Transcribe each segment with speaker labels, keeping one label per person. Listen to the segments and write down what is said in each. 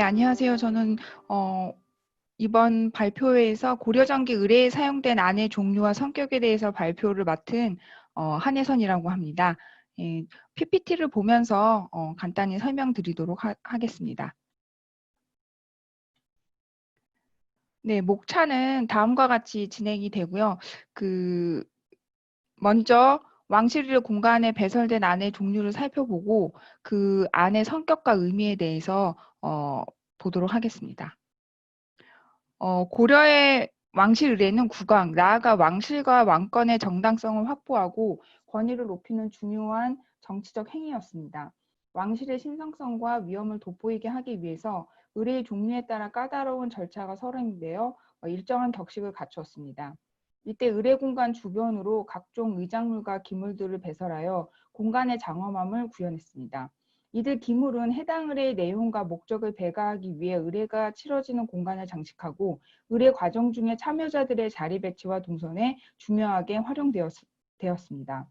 Speaker 1: 안녕하세요. 저는 이번 발표회에서 고려전기 의뢰에 사용된 안의 종류와 성격에 대해서 발표를 맡은 한혜선이라고 합니다. 예, PPT를 보면서 간단히 설명드리도록 하겠습니다. 네, 목차는 다음과 같이 진행이 되고요. 먼저 왕실 공간에 배설된 안의 종류를 살펴보고 그 안의 성격과 의미에 대해서 보도록 하겠습니다. 고려의 왕실 의뢰는 국왕, 나아가 왕실과 왕권의 정당성을 확보하고 권위를 높이는 중요한 정치적 행위였습니다. 왕실의 신성성과 위엄을 돋보이게 하기 위해서 의뢰의 종류에 따라 까다로운 절차가 설행되어 일정한 격식을 갖추었습니다. 이때 의뢰 공간 주변으로 각종 의작물과 기물들을 배설하여 공간의 장엄함을 구현했습니다. 이들 기물은 해당 의뢰의 내용과 목적을 배가하기 위해 의뢰가 치러지는 공간을 장식하고 의뢰 과정 중에 참여자들의 자리 배치와 동선에 중요하게 활용되었습니다.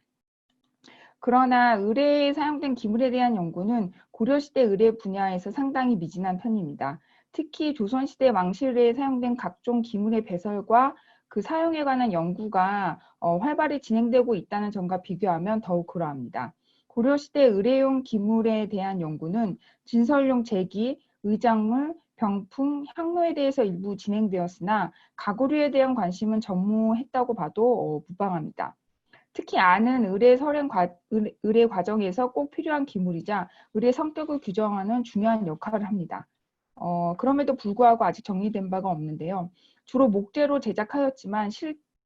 Speaker 1: 그러나 의뢰에 사용된 기물에 대한 연구는 고려시대 의뢰 분야에서 상당히 미진한 편입니다. 특히 조선시대 왕실의뢰에 사용된 각종 기물의 배설과 그 사용에 관한 연구가 활발히 진행되고 있다는 점과 비교하면 더욱 그러합니다. 고려시대 의뢰용 기물에 대한 연구는 진설용 제기, 의작물, 병풍, 향로에 대해서 일부 진행되었으나 가구류에 대한 관심은 전무했다고 봐도 무방합니다. 특히 안은 의뢰 과정에서 꼭 필요한 기물이자 의뢰 성격을 규정하는 중요한 역할을 합니다. 그럼에도 불구하고 아직 정리된 바가 없는데요. 주로 목재로 제작하였지만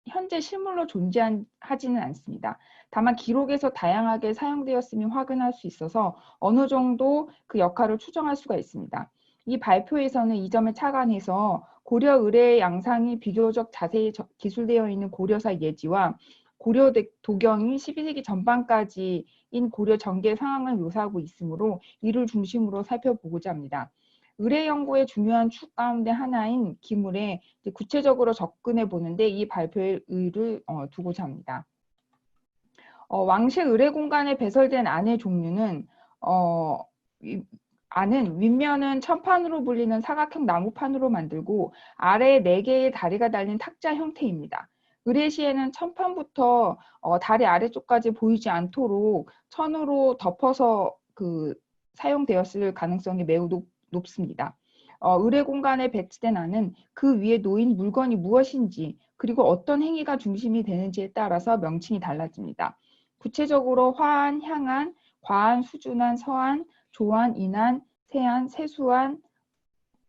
Speaker 1: 현재 실물로 존재하지는 않습니다. 다만 기록에서 다양하게 사용되었음이 확인할 수 있어서 어느 정도 그 역할을 추정할 수가 있습니다. 이 발표에서는 이 점을 착안해서 고려 의뢰의 양상이 비교적 자세히 기술되어 있는 고려사 예지와 고려 도경이 12세기 전반까지인 고려 전개 상황을 묘사하고 있으므로 이를 중심으로 살펴보고자 합니다. 의뢰 연구의 중요한 축 가운데 하나인 기물에 구체적으로 접근해 보는데 이 발표에 의의를 두고자 합니다. 왕실 의뢰 공간에 배설된 안의 종류는 안은 윗면은 천판으로 불리는 사각형 나무판으로 만들고 아래에 4개의 다리가 달린 탁자 형태입니다. 의뢰 시에는 천판부터 다리 아래쪽까지 보이지 않도록 천으로 덮어서 사용되었을 가능성이 매우 높습니다. 의뢰 공간에 배치된 안은 그 위에 놓인 물건이 무엇인지 그리고 어떤 행위가 중심이 되는지에 따라서 명칭이 달라집니다. 구체적으로 화안, 향안, 과안, 수준안, 서안, 조안, 인안, 세안, 세수안,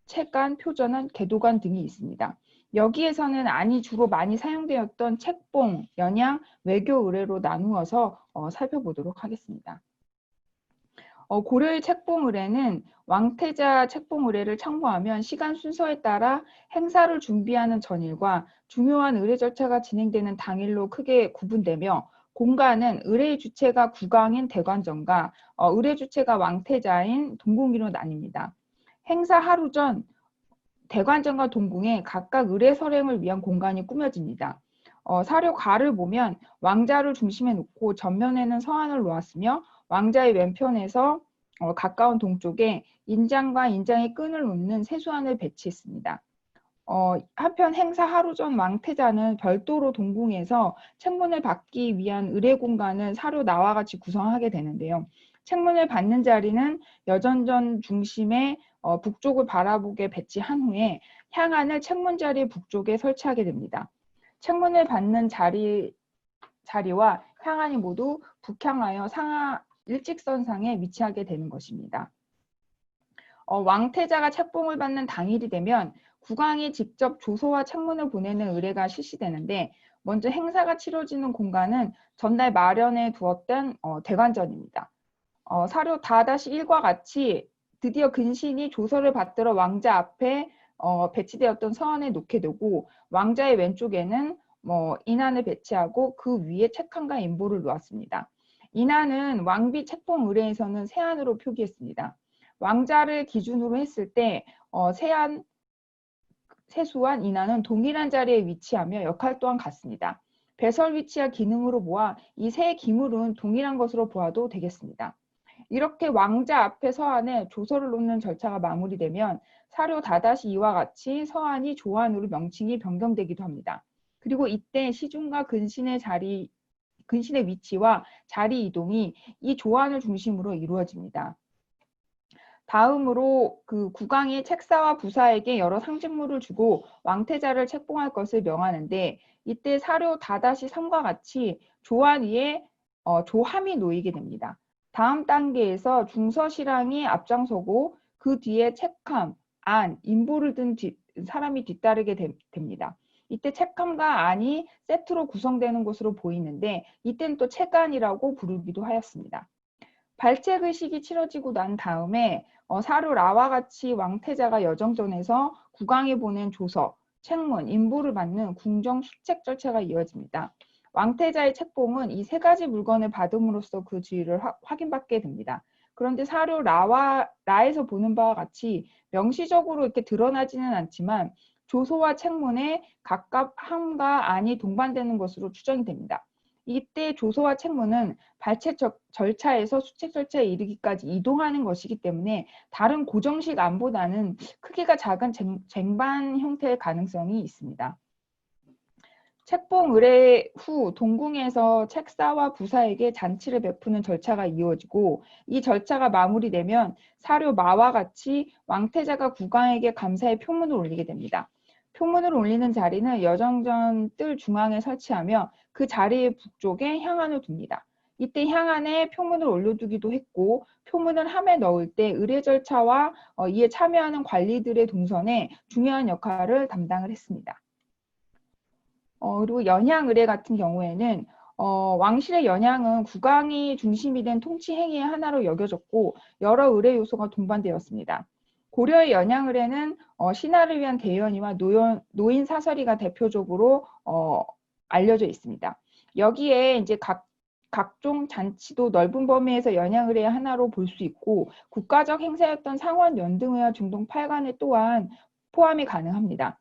Speaker 1: 책안, 표전안, 계도관 등이 있습니다. 여기에서는 안이 주로 많이 사용되었던 책봉, 연양, 외교 의뢰로 나누어서 살펴보도록 하겠습니다. 고려의 책봉 의뢰는 왕태자 책봉 의뢰를 참고하면 시간 순서에 따라 행사를 준비하는 전일과 중요한 의뢰 절차가 진행되는 당일로 크게 구분되며 공간은 의뢰의 주체가 국왕인 대관전과 의뢰 주체가 왕태자인 동궁이로 나뉩니다. 행사 하루 전 대관전과 동궁에 각각 의뢰 설행을 위한 공간이 꾸며집니다. 사료 가를 보면 왕자를 중심에 놓고 전면에는 서안을 놓았으며 왕자의 왼편에서 가까운 동쪽에 인장과 인장의 끈을 놓는 세수안을 배치했습니다. 한편 행사 하루 전 왕태자는 별도로 동궁에서 책문을 받기 위한 의뢰 공간을 사료 나와 같이 구성하게 되는데요. 책문을 받는 자리는 여전전 중심에 북쪽을 바라보게 배치한 후에 향안을 책문 자리 북쪽에 설치하게 됩니다. 책문을 받는 자리와 향안이 모두 북향하여 상하 일직선상에 위치하게 되는 것입니다. 왕태자가 책봉을 받는 당일이 되면 국왕이 직접 조서와 책문을 보내는 의뢰가 실시되는데 먼저 행사가 치러지는 공간은 전날 마련해 두었던 대관전입니다. 사료 4-1과 같이 드디어 근신이 조서를 받들어 왕자 앞에 배치되었던 서안에 놓게 되고 왕자의 왼쪽에는 인안을 배치하고 그 위에 책한과 인보를 놓았습니다. 인안은 왕비 책봉 의뢰에서는 세안으로 표기했습니다. 왕자를 기준으로 했을 때 세안, 세수안, 인안은 동일한 자리에 위치하며 역할 또한 같습니다. 배설 위치와 기능으로 보아 이 세 기물은 동일한 것으로 보아도 되겠습니다. 이렇게 왕자 앞에 서한에 조서를 놓는 절차가 마무리되면 사료 다다시2와 같이 서한이 조한으로 명칭이 변경되기도 합니다. 그리고 이때 시중과 근신의 위치와 자리 이동이 이 조한을 중심으로 이루어집니다. 다음으로 그 국왕이 책사와 부사에게 여러 상징물을 주고 왕태자를 책봉할 것을 명하는데 이때 사료 다다시3과 같이 조한 위에 조함이 놓이게 됩니다. 다음 단계에서 중서신랑이 앞장서고 그 뒤에 책함, 안, 인보를 든 사람이 뒤따르게 됩니다. 이때 책함과 안이 세트로 구성되는 것으로 보이는데 이때는 또 책안이라고 부르기도 하였습니다. 발책 의식이 치러지고 난 다음에 사료 라와 같이 왕태자가 여정전에서 국왕에 보낸 조서, 책문, 인보를 받는 궁정 수책 절차가 이어집니다. 왕태자의 책봉은 이 세 가지 물건을 받음으로써 그 지위를 확인받게 됩니다. 그런데 사료 라에서 보는 바와 같이 명시적으로 이렇게 드러나지는 않지만 조서와 책문에 각각 함과 안이 동반되는 것으로 추정이 됩니다. 이때 조서와 책문은 발책 절차에서 수책 절차에 이르기까지 이동하는 것이기 때문에 다른 고정식 안보다는 크기가 작은 쟁반 형태의 가능성이 있습니다. 책봉 의뢰 후 동궁에서 책사와 부사에게 잔치를 베푸는 절차가 이루어지고 이 절차가 마무리되면 사료 마와 같이 왕태자가 국왕에게 감사의 표문을 올리게 됩니다. 표문을 올리는 자리는 여정전 뜰 중앙에 설치하며 그 자리의 북쪽에 향안을 둡니다. 이때 향안에 표문을 올려두기도 했고 표문을 함에 넣을 때 의뢰 절차와 이에 참여하는 관리들의 동선에 중요한 역할을 담당을 했습니다. 그리고 연향 의례 같은 경우에는 왕실의 연향은 국왕이 중심이 된 통치 행위의 하나로 여겨졌고 여러 의례 요소가 동반되었습니다. 고려의 연향 의례는 신하를 위한 대연이와 노인 사설이가 대표적으로 알려져 있습니다. 여기에 이제 각종 잔치도 넓은 범위에서 연향 의례의 하나로 볼 수 있고 국가적 행사였던 상원 연등회와 중동 팔관회 또한 포함이 가능합니다.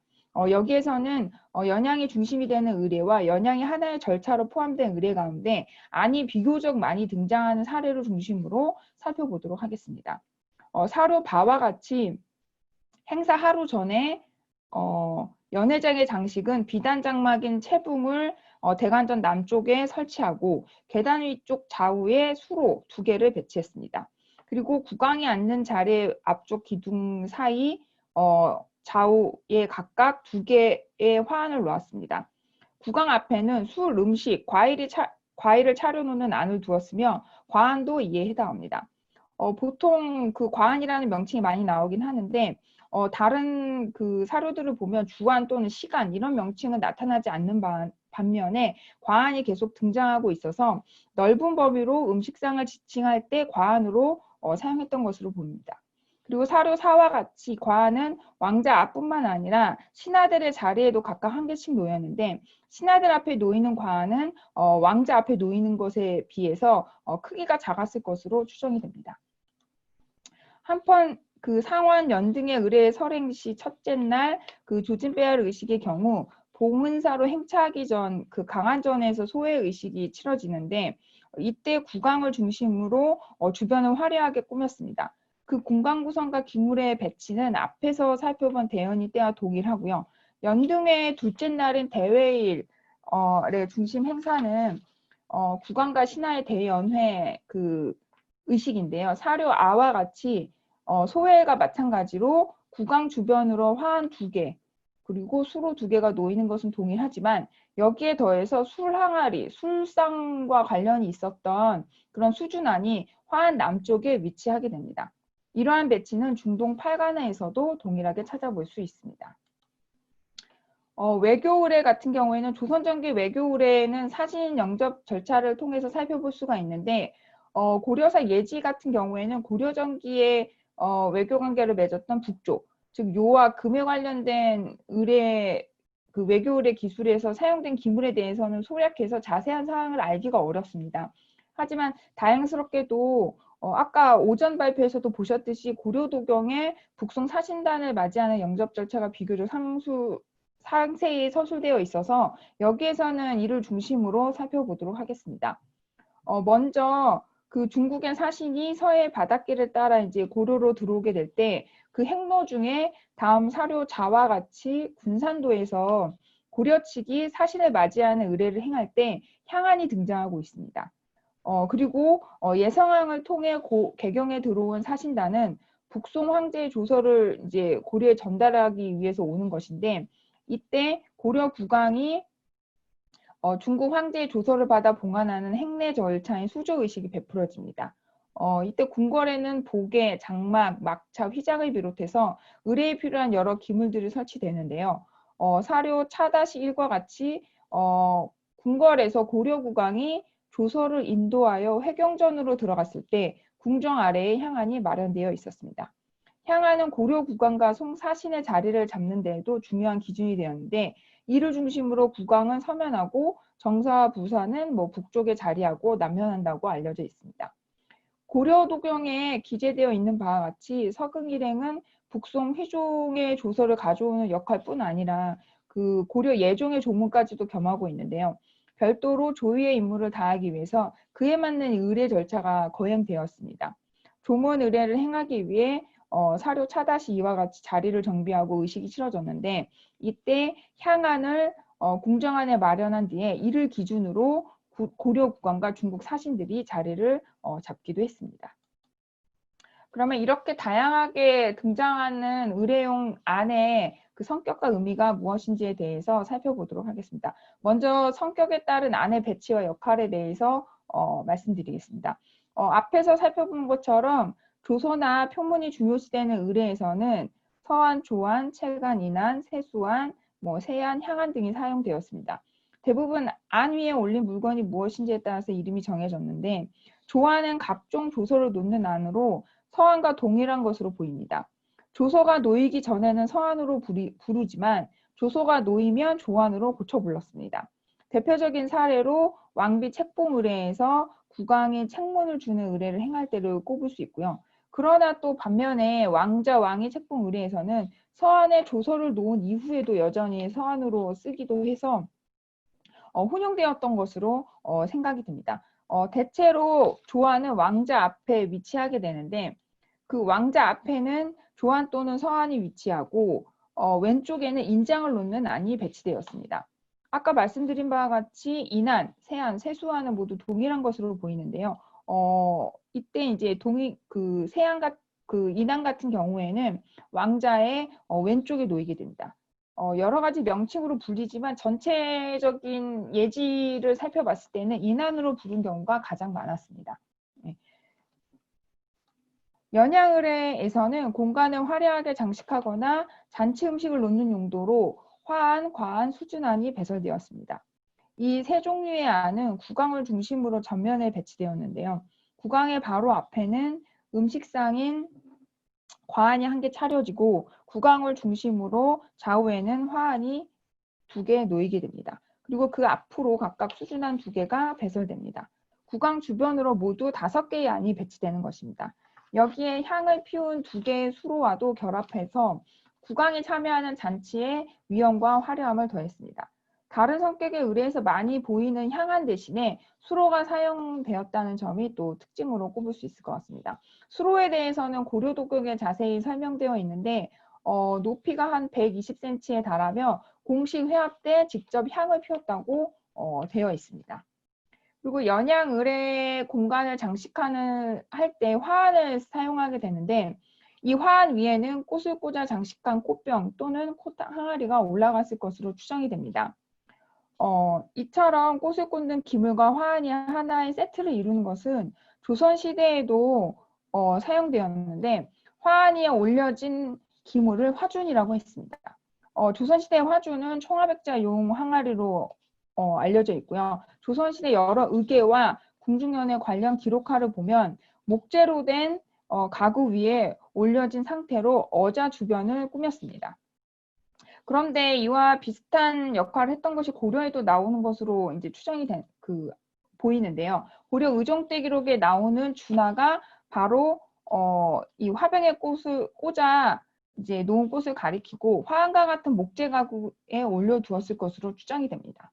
Speaker 1: 여기에서는 연향이 중심이 되는 의례와 연향이 하나의 절차로 포함된 의례 가운데 안이 비교적 많이 등장하는 사례를 중심으로 살펴보도록 하겠습니다. 사료 바와 같이 행사 하루 전에 연회장의 장식은 비단 장막인 채붕을 대관전 남쪽에 설치하고 계단 위쪽 좌우에 수로 2개를 배치했습니다. 그리고 국왕이 앉는 자리 앞쪽 기둥 사이 좌우에 각각 2개의 화환을 놓았습니다. 국왕 앞에는 술, 음식, 과일을 차려놓는 안을 두었으며 과안도 이에 해당합니다. 보통 그 과안이라는 명칭이 많이 나오긴 하는데 다른 그 사료들을 보면 주안 또는 시간 이런 명칭은 나타나지 않는 반면에 과안이 계속 등장하고 있어서 넓은 범위로 음식상을 지칭할 때 과안으로 사용했던 것으로 보입니다. 그리고 사료사와 같이 과안은 왕자 앞뿐만 아니라 신하들의 자리에도 각각 1개씩 놓였는데 신하들 앞에 놓이는 과안은 왕자 앞에 놓이는 것에 비해서 크기가 작았을 것으로 추정이 됩니다. 한편 그 상원 연등의 의례 설행시 첫째 날 그 조진배할 의식의 경우 봉은사로 행차하기 전 그 강안전에서 소회 의식이 치러지는데 이때 국왕을 중심으로 주변을 화려하게 꾸몄습니다. 그 공간 구성과 기물의 배치는 앞에서 살펴본 대연이 때와 동일하고요. 연등의 둘째 날인 대회일의 중심 행사는 국왕과 신하의 대연회 그 의식인데요. 사료 아와 같이 소회가 마찬가지로 국왕 주변으로 화환 2개 그리고 수로 2개가 놓이는 것은 동일하지만 여기에 더해서 술 항아리, 술상과 관련이 있었던 그런 수준안이 화환 남쪽에 위치하게 됩니다. 이러한 배치는 중동 팔관회에서도 동일하게 찾아볼 수 있습니다. 외교 의례 같은 경우에는 조선전기 외교 의례는 사진 영접 절차를 통해서 살펴볼 수가 있는데 고려사 예지 같은 경우에는 고려전기에 외교관계를 맺었던 북조, 즉 요와 금에 관련된 의례, 그 외교 의례 기술에서 사용된 기물에 대해서는 소략해서 자세한 사항을 알기가 어렵습니다. 하지만 다행스럽게도 아까 오전 발표에서도 보셨듯이 고려도경의 북송 사신단을 맞이하는 영접 절차가 비교적 상세히 서술되어 있어서 여기에서는 이를 중심으로 살펴보도록 하겠습니다. 먼저 그 중국의 사신이 서해 바닷길을 따라 이제 고려로 들어오게 될 때 그 행로 중에 다음 사료 자와 같이 군산도에서 고려 측이 사신을 맞이하는 의례를 행할 때 향안이 등장하고 있습니다. 그리고 예성왕을 통해 개경에 들어온 사신단은 북송 황제의 조서를 이제 고려에 전달하기 위해서 오는 것인데 이때 고려 국왕이 중국 황제의 조서를 받아 봉안하는 행례 절차인 수조 의식이 베풀어집니다. 이때 궁궐에는 보게, 장막, 막차, 휘장을 비롯해서 의례에 필요한 여러 기물들이 설치되는데요. 사료 차-1과 같이 궁궐에서 고려 국왕이 조서를 인도하여 회경전으로 들어갔을 때 궁정 아래에 향안이 마련되어 있었습니다. 향안은 고려 국왕과 송사신의 자리를 잡는 데에도 중요한 기준이 되었는데 이를 중심으로 국왕은 서면하고 정사와 부사는 북쪽에 자리하고 남면한다고 알려져 있습니다. 고려 도경에 기재되어 있는 바와 같이 서극 일행은 북송 휘종의 조서를 가져오는 역할뿐 아니라 그 고려 예종의 조문까지도 겸하고 있는데요. 별도로 조위의 임무를 다하기 위해서 그에 맞는 의례 절차가 거행되었습니다. 조문 의례를 행하기 위해 사료 차-2와 같이 자리를 정비하고 의식이 치러졌는데 이때 향안을 궁정 안에 마련한 뒤에 이를 기준으로 고려 국왕과 중국 사신들이 자리를 잡기도 했습니다. 그러면 이렇게 다양하게 등장하는 의례용 안의 그 성격과 의미가 무엇인지에 대해서 살펴보도록 하겠습니다. 먼저 성격에 따른 안의 배치와 역할에 대해서 말씀드리겠습니다. 앞에서 살펴본 것처럼 조서나 표문이 중요시되는 의례에서는 서안, 조안, 채간, 인안, 세수안, 세안, 향안 등이 사용되었습니다. 대부분 안 위에 올린 물건이 무엇인지에 따라서 이름이 정해졌는데 조안은 각종 조서를 놓는 안으로 서안과 동일한 것으로 보입니다. 조서가 놓이기 전에는 서안으로 부르지만 조서가 놓이면 조안으로 고쳐 불렀습니다. 대표적인 사례로 왕비 책봉 의례에서 국왕이 책문을 주는 의례를 행할 때를 꼽을 수 있고요. 그러나 또 반면에 왕자 왕이 책봉 의례에서는 서안에 조서를 놓은 이후에도 여전히 서안으로 쓰기도 해서 혼용되었던 것으로 생각이 듭니다. 대체로 조안은 왕자 앞에 위치하게 되는데 그 왕자 앞에는 조안 또는 서안이 위치하고 왼쪽에는 인장을 놓는 안이 배치되었습니다. 아까 말씀드린 바와 같이 인안, 세안, 세수안은 모두 동일한 것으로 보이는데요. 이때 이제 인안 같은 경우에는 왕자의 왼쪽에 놓이게 됩니다. 여러 가지 명칭으로 불리지만 전체적인 예지를 살펴봤을 때는 인안으로 부른 경우가 가장 많았습니다. 네. 연양의례에서는 공간을 화려하게 장식하거나 잔치 음식을 놓는 용도로 화안, 과안, 수준안이 배설되었습니다. 이 세 종류의 안은 국왕을 중심으로 전면에 배치되었는데요. 국왕의 바로 앞에는 음식상인 과안이 한 개 차려지고 국왕을 중심으로 좌우에는 화안이 2개 놓이게 됩니다. 그리고 그 앞으로 각각 수준안 2개가 배설됩니다. 국왕 주변으로 모두 5개의 안이 배치되는 것입니다. 여기에 향을 피운 2개의 수로와도 결합해서 국왕이 참여하는 잔치에 위엄과 화려함을 더했습니다. 다른 성격에 의뢰해서 많이 보이는 향안 대신에 수로가 사용되었다는 점이 또 특징으로 꼽을 수 있을 것 같습니다. 수로에 대해서는 고려도경에 자세히 설명되어 있는데 높이가 한 120cm에 달하며 공식 회합 때 직접 향을 피웠다고 되어 있습니다. 그리고 연양 의례 공간을 장식하는 할 때 화환을 사용하게 되는데 이 화환 위에는 꽃을 꽂아 장식한 꽃병 또는 꽃 항아리가 올라갔을 것으로 추정이 됩니다. 이처럼 꽃을 꽂는 기물과 화환이 하나의 세트를 이루는 것은 조선시대에도 사용되었는데 화환 위에 올려진 기물을 화준이라고 했습니다. 조선시대 화준은 청아백자용 항아리로 알려져 있고요. 조선시대 여러 의궤와 궁중연의 관련 기록화를 보면 목재로 된 가구 위에 올려진 상태로 어자 주변을 꾸몄습니다. 그런데 이와 비슷한 역할을 했던 것이 고려에도 나오는 것으로 이제 추정이 보이는데요. 고려 의종대 기록에 나오는 준하가 바로 이 화병에 꽃을 꽂아 이제 놓은 꽃을 가리키고 화환과 같은 목재 가구에 올려두었을 것으로 추정이 됩니다.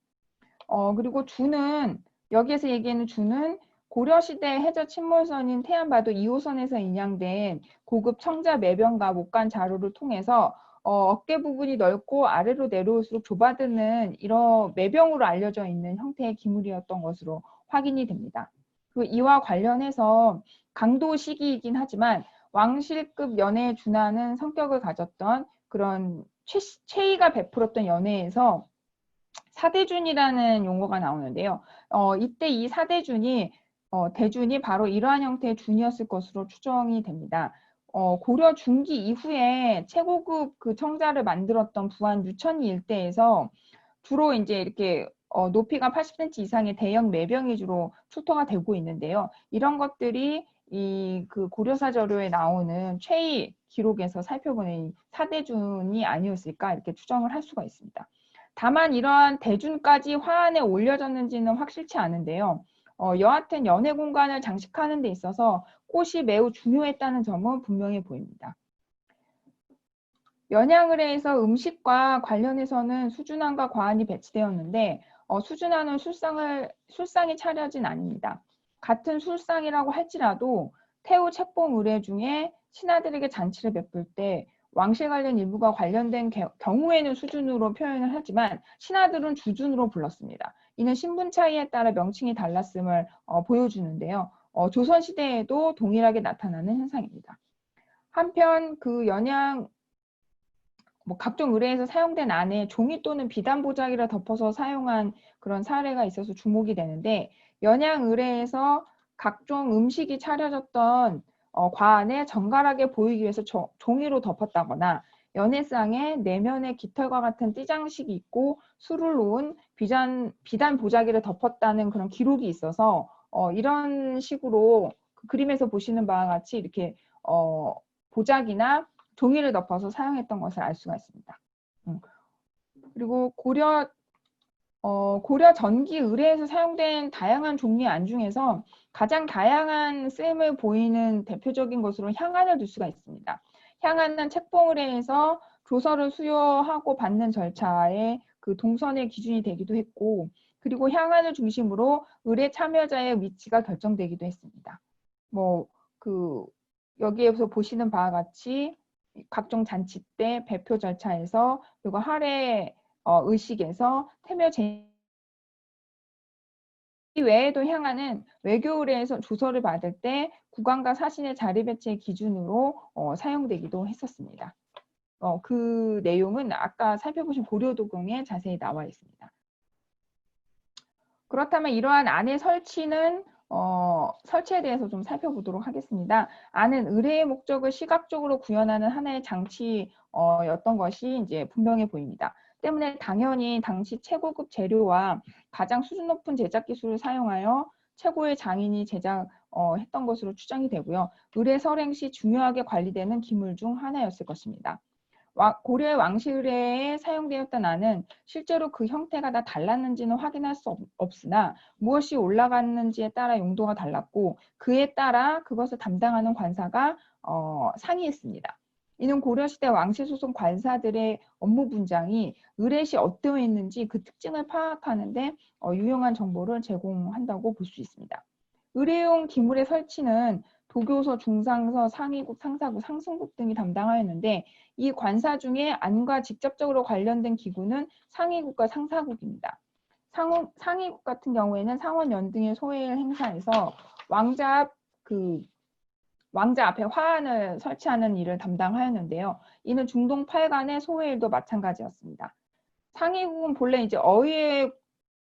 Speaker 1: 그리고 주는 여기에서 얘기하는 주는 고려시대 해저 침몰선인 태안바도 2호선에서 인양된 고급 청자 매변과 목간 자루를 통해서 어깨 부분이 넓고 아래로 내려올수록 좁아드는 이런 매병으로 알려져 있는 형태의 기물이었던 것으로 확인이 됩니다. 그리고 이와 관련해서 강도 시기이긴 하지만 왕실급 연애에 준하는 성격을 가졌던 그런 최희가 베풀었던 연애에서 사대준이라는 용어가 나오는데요. 이때 이 사대준이 대준이 바로 이러한 형태의 준이었을 것으로 추정이 됩니다. 고려 중기 이후에 최고급 그 청자를 만들었던 부안 유천리 일대에서 주로 이제 이렇게 높이가 80cm 이상의 대형 매병이 주로 출토가 되고 있는데요. 이런 것들이 이 그 고려사 자료에 나오는 최희 기록에서 살펴보는 사대준이 아니었을까 이렇게 추정을 할 수가 있습니다. 다만 이러한 대준까지 화환에 올려졌는지는 확실치 않은데요. 여하튼 연회 공간을 장식하는 데 있어서 꽃이 매우 중요했다는 점은 분명해 보입니다. 연양을해에서 음식과 관련해서는 수준안과 과안이 배치되었는데 수준안은 술상이 차려진 아닙니다. 같은 술상이라고 할지라도 태우 책봉 의례 중에 신하들에게 잔치를 베풀 때 왕실 관련 일부가 관련된 경우에는 수준으로 표현을 하지만 신하들은 주준으로 불렀습니다. 이는 신분 차이에 따라 명칭이 달랐음을 보여주는데요. 조선시대에도 동일하게 나타나는 현상입니다. 한편 그 연양 각종 의뢰에서 사용된 안에 종이 또는 비단 보자기를 덮어서 사용한 그런 사례가 있어서 주목이 되는데 연양 의뢰에서 각종 음식이 차려졌던 과안에 정갈하게 보이기 위해서 종이로 덮었다거나 연회상에 내면에 깃털과 같은 띠장식이 있고 술을 놓은 비단 보자기를 덮었다는 그런 기록이 있어서 이런 식으로 그 그림에서 보시는 바와 같이 이렇게 보자기나 종이를 덮어서 사용했던 것을 알 수가 있습니다. 그리고 고려 전기 의뢰에서 사용된 다양한 종류의 안 중에서 가장 다양한 쓰임을 보이는 대표적인 것으로 향안을 들 수가 있습니다. 향안은 책봉 의뢰에서 조서를 수여하고 받는 절차의 그 동선의 기준이 되기도 했고, 그리고 향안을 중심으로 의뢰 참여자의 위치가 결정되기도 했습니다. 여기에서 보시는 바와 같이 각종 잔치 때 배표 절차에서 그리고 할애 의식에서 태묘 외에도 향안은 외교 의뢰에서 조서를 받을 때 국왕과 사신의 자리 배치의 기준으로 사용되기도 했었습니다. 그 내용은 아까 살펴보신 고려도경에 자세히 나와 있습니다. 그렇다면 이러한 안의 설치는 설치에 대해서 좀 살펴보도록 하겠습니다. 안은 의뢰의 목적을 시각적으로 구현하는 하나의 장치였던 것이 이제 분명해 보입니다. 때문에 당연히 당시 최고급 재료와 가장 수준 높은 제작 기술을 사용하여 최고의 장인이 제작했던 것으로 추정이 되고요. 의뢰 설행 시 중요하게 관리되는 기물 중 하나였을 것입니다. 고려의 왕실 의뢰에 사용되었던 안은 실제로 그 형태가 다 달랐는지는 확인할 수 없으나 무엇이 올라갔는지에 따라 용도가 달랐고 그에 따라 그것을 담당하는 관사가 상이했습니다. 이는 고려시대 왕실 소속 관사들의 업무 분장이 의뢰시 어떠했는지 그 특징을 파악하는 데 유용한 정보를 제공한다고 볼 수 있습니다. 의뢰용 기물의 설치는 도교서, 중상서, 상위국, 상사국, 상승국 등이 담당하였는데 이 관사 중에 안과 직접적으로 관련된 기구는 상위국과 상사국입니다. 상위국 같은 경우에는 상원 연등의 소회를 행사해서 왕자 앞에 화환을 설치하는 일을 담당하였는데요. 이는 중동 팔간의 소회일도 마찬가지였습니다. 상위국은 본래 이제 어휘의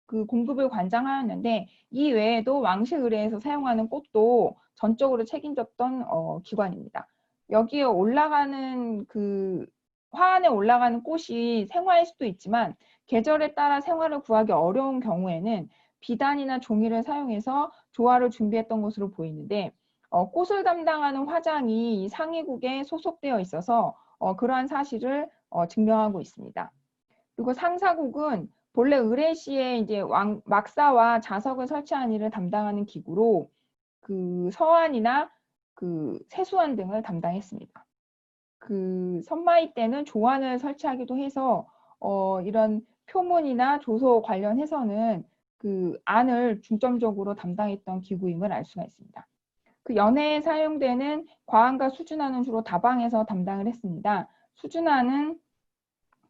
Speaker 1: 그 공급을 관장하였는데 이 외에도 왕실 의뢰에서 사용하는 꽃도 전적으로 책임졌던 기관입니다. 여기에 올라가는 그 화환에 올라가는 꽃이 생화일 수도 있지만 계절에 따라 생화를 구하기 어려운 경우에는 비단이나 종이를 사용해서 조화를 준비했던 것으로 보이는데 꽃을 담당하는 화장이 상위국에 소속되어 있어서 그러한 사실을 증명하고 있습니다. 그리고 상사국은 본래 의뢰시에 이제 막사와 자석을 설치하는 일을 담당하는 기구로 그 서환이나 그 세수환 등을 담당했습니다. 그 선마이 때는 조환을 설치하기도 해서 이런 표문이나 조서 관련해서는 그 안을 중점적으로 담당했던 기구임을 알 수가 있습니다. 그 연해에 사용되는 과안과 수준안은 주로 다방에서 담당을 했습니다. 수준안은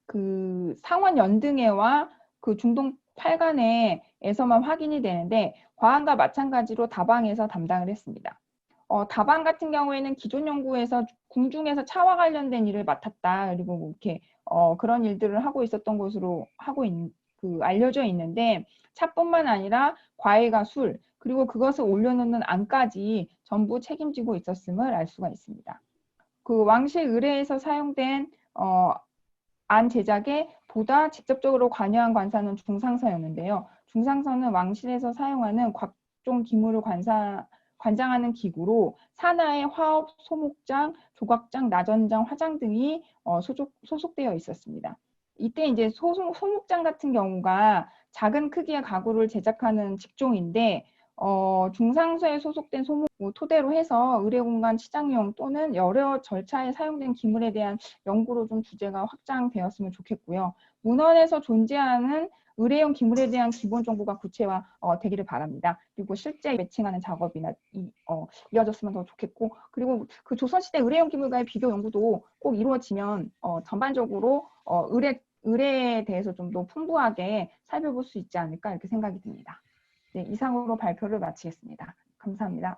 Speaker 1: 그 상원 연등회와 그 중동 8간회에서만 확인이 되는데 과안과 마찬가지로 다방에서 담당을 했습니다. 다방 같은 경우에는 기존 연구에서 궁중에서 차와 관련된 일을 맡았다. 그리고 뭐 이렇게 그런 일들을 하고 있었던 것으로 알려져 있는데 차뿐만 아니라 과일과 술 그리고 그것을 올려놓는 안까지 전부 책임지고 있었음을 알 수가 있습니다. 그 왕실 의뢰에서 사용된 안 제작에 보다 직접적으로 관여한 관사는 중상서였는데요. 중상서는 왕실에서 사용하는 각종 기물을 관장하는 기구로 산하의 화업, 소목장, 조각장, 나전장, 화장 등이 소속되어 있었습니다. 이때 이제 소목장 같은 경우가 작은 크기의 가구를 제작하는 직종인데 중상서에 소속된 소목을 토대로 해서 의뢰공간 치장용 또는 여러 절차에 사용된 기물에 대한 연구로 좀 주제가 확장되었으면 좋겠고요. 문헌에서 존재하는 의뢰용 기물에 대한 기본 정보가 구체화 되기를 바랍니다. 그리고 실제 매칭하는 작업이나 이어졌으면 더 좋겠고, 그리고 그 조선시대 의뢰용 기물과의 비교 연구도 꼭 이루어지면 전반적으로 의뢰에 대해서 좀 더 풍부하게 살펴볼 수 있지 않을까 이렇게 생각이 듭니다. 네, 이상으로 발표를 마치겠습니다. 감사합니다.